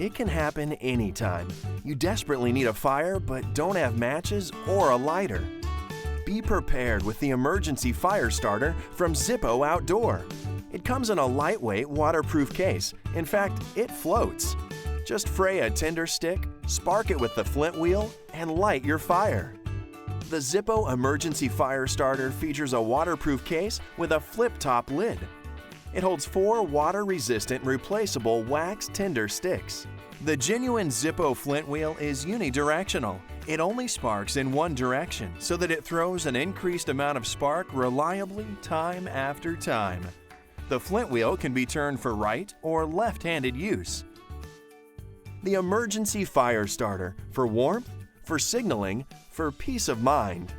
It can happen anytime. You desperately need a fire but don't have matches or a lighter. Be prepared with the emergency fire starter from Zippo Outdoor. It comes in a lightweight, waterproof case. In fact, it floats. Just fray a tinder stick, spark it with the flint wheel, and light your fire. The Zippo Emergency Fire Starter features a waterproof case with a flip-top lid. It holds 4 water-resistant replaceable wax tinder sticks. The genuine Zippo flint wheel is unidirectional. It only sparks in one direction so that it throws an increased amount of spark reliably time after time. The flint wheel can be turned for right or left-handed use. The Emergency Fire Starter, for warmth, for signaling, for peace of mind.